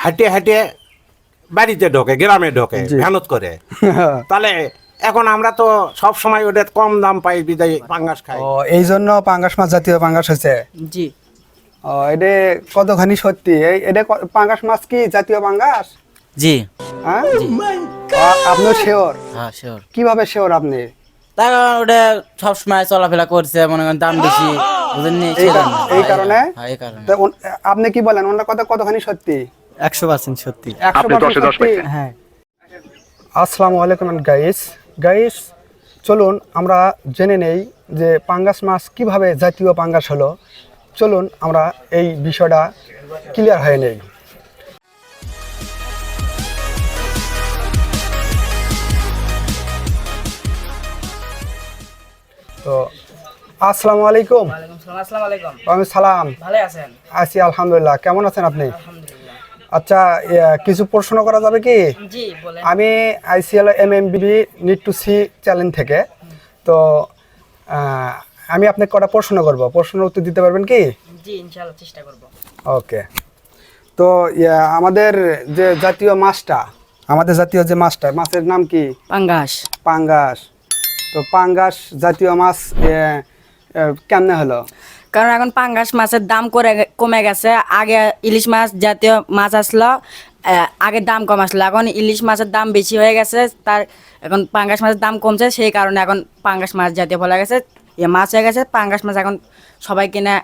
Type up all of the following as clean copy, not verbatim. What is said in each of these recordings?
হাঁটে হাঁটে বাড়িতে ঢোকে, গ্রামে ঢোকে মেহনত করে। তাহলে এখন আমরা তো সব সময় ওদের কম দাম পাই বিদায় পাঙ্গাস খাই। ও এই জন্য পাঙ্গাস মাছ জাতীয় পাঙ্গাস হয়েছে। জি। ও এটা কতখানি সত্যি? এটা পাঙ্গাস মাছ কি জাতীয় পাঙ্গাস? জি। হ্যাঁ, আপনি শিওর? হ্যাঁ শিওর। কিভাবে শিওর আপনি? তার কারণ ওটা সবসময় চলাফেরা করছে, মনে করেন দাম বেশি, বুঝেননি? এই কারণে? হ্যাঁ এই কারণে। তো আপনি কি বলেন ওনার কথা কতখানি সত্যি? 100% সত্যি। 100% সত্যি? হ্যাঁ। আসসালামু আলাইকুম গাইস, চলুন আমরা জেনে নেই যে পাঙ্গাস মাছ কিভাবে জাতীয় পাঙ্গাস হলো। চলুন আমরা এই বিষয়টা ক্লিয়ার হয়ে নেই। তো আসসালামু আলাইকুম। আসসালামু আলাইকুম। ওয়ালাইকুম সালাম। ভালো আছেন? আছি আলহামদুলিল্লাহ। কেমন আছেন আপনি? আলহামদুলিল্লাহ। আচ্ছা, কিছু প্রশ্ন করা যাবে কি? জি বলেন। আমি ICL MMBB need to see channel থেকে, তো আমি আপনাকে কটা প্রশ্ন করব, প্রশ্নের উত্তর দিতে পারবেন কি? জি ইনশাআল্লাহ চেষ্টা করব। ওকে। তো আমাদের যে জাতীয় মাছটা, আমাদের জাতীয় যে মাছটা, মাছের নাম কি? পাঙ্গাস। পাঙ্গাস। তো পাঙ্গাস জাতীয় মাছ কেমনে হলো? কারণ এখন পাঙ্গাস মাছের দাম কমে গেছে। আগে ইলিশ মাছ জাতীয় মাছ আসলো, আগে দাম কম আসলো, এখন ইলিশ মাছের দাম বেশি হয়ে গেছে, তার এখন পাঙ্গাস মাছের দাম কমছে, সেই কারণে এখন পাঙ্গাস মাছ জাতীয় বলা গেছে, মাছ হয়ে গেছে পাঙ্গাস মাছ। এখন সবাই কিনে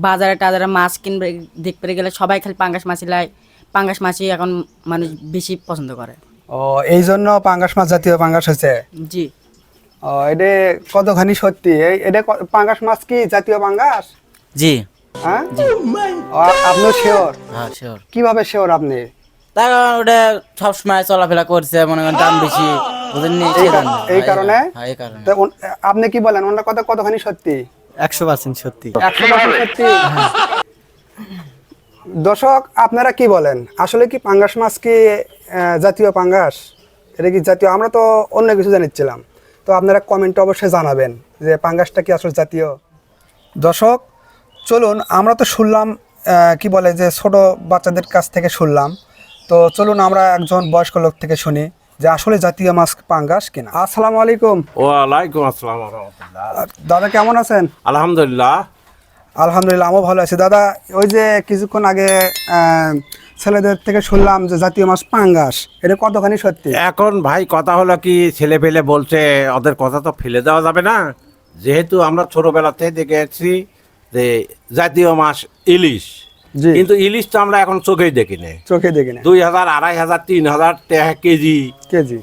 বাজারে টাজারে মাছ কিনবে, দেখতে গেলে সবাই খালি পাঙ্গাস মাছই লাই, পাঙ্গাস মাছই এখন মানুষ বেশি পছন্দ করে। ও এই জন্য পাঙ্গাস মাছ জাতীয় পাঙ্গাস হয়েছে। জি। ও এটা কতখানি সত্যি? এটা পাঙ্গাস মাছ কি জাতীয় পাঙ্গাস? জি। হ্যাঁ, আপনি শিওর? হ্যাঁ শিওর। কিভাবে শিওর আপনি? তার কারণ ওটা সবসময় চলাফেরা করছে, মনে করেন দাম বেশি, বুঝেননি? এই কারণে? হ্যাঁ এই কারণে। তো আপনি কি বলেন ওনার কথা কতখানি সত্যি? 100% সত্যি। 100% সত্যি? দর্শক আপনারা কি বলেন, আসলে কি পাঙ্গাস মাছ কি জাতীয় পাঙ্গাস? এটা কি জাতীয়? আমরা তো অন্য কিছু জানিচ্ছিলাম। তো আপনারা কমেন্টে অবশ্যই জানাবেন যে পাঙ্গাসটা কি আসলে জাতীয়। দর্শক চলুন, আমরা তো শুনলাম কি বলে যে ছোট বাচ্চাদের কাছ থেকে শুনলাম, তো চলুন আমরা একজন বয়স্ক লোক থেকে শুনি যে আসলে জাতীয় মাছ পাঙ্গাস কিনা। আসসালামু আলাইকুম। ওয়ালাইকুম আসসালাম ওয়া রাহমাতুল্লাহ। দাদা কেমন আছেন? আলহামদুলিল্লাহ। আলহামদুলিল্লাহ আমিও ভালো আছি। দাদা ওই যে কিছুক্ষণ আগে ছেলেদের থেকে শুনলাম যে জাতীয় মাছ পাঙ্গাস, এটা কতখানি সত্যি? এখন ভাই কথা হলো কি, ছেলে পেলে বলছে, ওদের কথা তো ফেলে দেওয়া যাবে না, যেহেতু আমরা ছোটবেলাতে দেখে এসেছি যে জাতীয় মাছ ইলিশ, জি। কিন্তু ইলিশ তো আমরা এখন চোখেই দেখি না। চোখে দেখি না। 2000, 2500, 3000 টাকা কেজি কেজি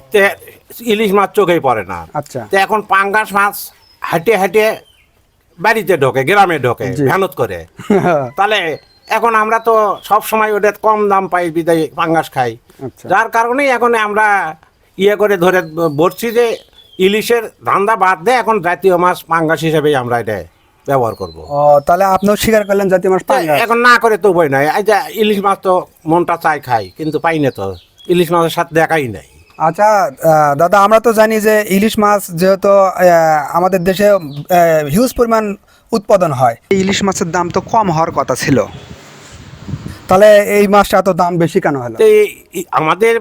ইলিশ মাছ চোখেই পড়ে না। আচ্ছা। তো এখন পাঙ্গাস মাছ হাঁটে হাঁটে বাড়িতে ঢোকে, গ্রামে ঢোকে মেহনত করে। তাহলে এখন আমরা তো সব সময় ওদের কম দাম পাই বিদায় পাঙ্গাস খাই। আচ্ছা। যার কারণেই এখন আমরা করে ধরে বলছি যে ইলিশের ধান্দা বাদ দিয়ে এখন জাতীয় মাছ পাঙ্গাস হিসেবেই আমরা এটা ব্যবহার করব। ও তাহলে আপনিও স্বীকার করলেন জাতীয় মাছ পাঙ্গাস? এখন না করে তো উপায় নাই। এই যে ইলিশ মাছ তো মনটা চাই খাই, কিন্তু পাই না, তো ইলিশ মাছের সাথে দেখাই নাই। আচ্ছা দাদা, আমরা তো জানি যে ইলিশ মাছ যেহেতু আমাদের দেশে হিউজ পরিমাণ উৎপাদন হয়, ইলিশ মাছের দাম তো কম হওয়ার কথা ছিল, তাহলে এই মাছটা এত দাম বেশি কেন হলো? তো আমাদের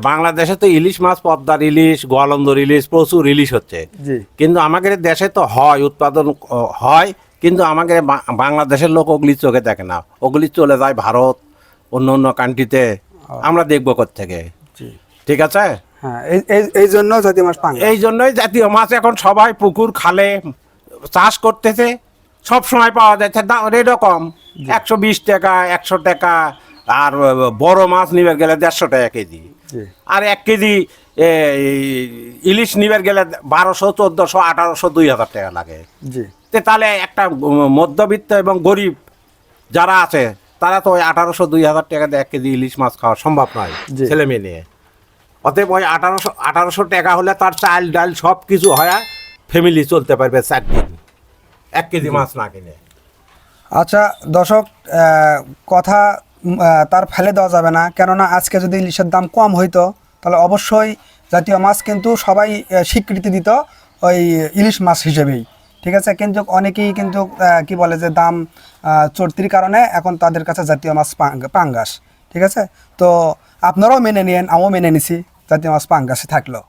বাংলাদেশে তো ইলিশ মাছ, পদ্মার ইলিশ, গোয়ালন্দর ইলিশ, প্রচুর ইলিশ হচ্ছে। জি। কিন্তু আমাদের দেশে তো হয়, উৎপাদন হয়, কিন্তু আমাদের বাংলাদেশের লোক ওগুলি চোখে দেখে না, ওগুলি চলে যায় ভারত, অন্য অন্য কান্ট্রিতে, আমরা দেখবো কোত্থেকে। ঠিক আছে। হ্যাঁ, এই জন্য জাতীয় মাছ পাঙ্গাস। এই জন্যই জাতীয় মাছ এখন সবাই পুকুর খালে চাষ করতেছে, সব সময় পাওয়া যাচ্ছে, রেটও কম, 120 টাকা, 100 টাকা, আর বড় মাছ নিবে গেলে 150 টাকা কেজি, আর 1 কেজি ইলিশ নিবে গেলে 1200, 1400, 1800, 2000 টাকা লাগে। জি। তাহলে একটা মধ্যবিত্ত এবং গরিব যারা আছে তারা তো ওই 1800, 2000 টাকা দিয়ে 1 কেজি ইলিশ মাছ খাওয়া সম্ভব নয় ছেলে মেয়ে নিয়ে। অতএব ওই 1800 টাকা হলে তার চাল ডাল সব কিছু হয়, ফ্যামিলি চলতে পারবে 4 দিন 1 কেজি মাছ না কিনে। আচ্ছা দর্শক, কথা তার ফেলে দেওয়া যাবে না, কেননা আজকে যদি ইলিশের দাম কম হইতো তাহলে অবশ্যই জাতীয় মাছ কিন্তু সবাই স্বীকৃতি দিত ওই ইলিশ মাছ হিসেবেই। ঠিক আছে, কিন্তু অনেকেই কিন্তু কি বলে যে দাম চড়তির কারণে এখন তাদের কাছে জাতীয় মাছ পাঙ্গাস। ঠিক আছে? তো আপনারাও মেনে নিন, আমিও মেনে নিছি জাতীয় মাছ পাঙ্গাসে থাকলো।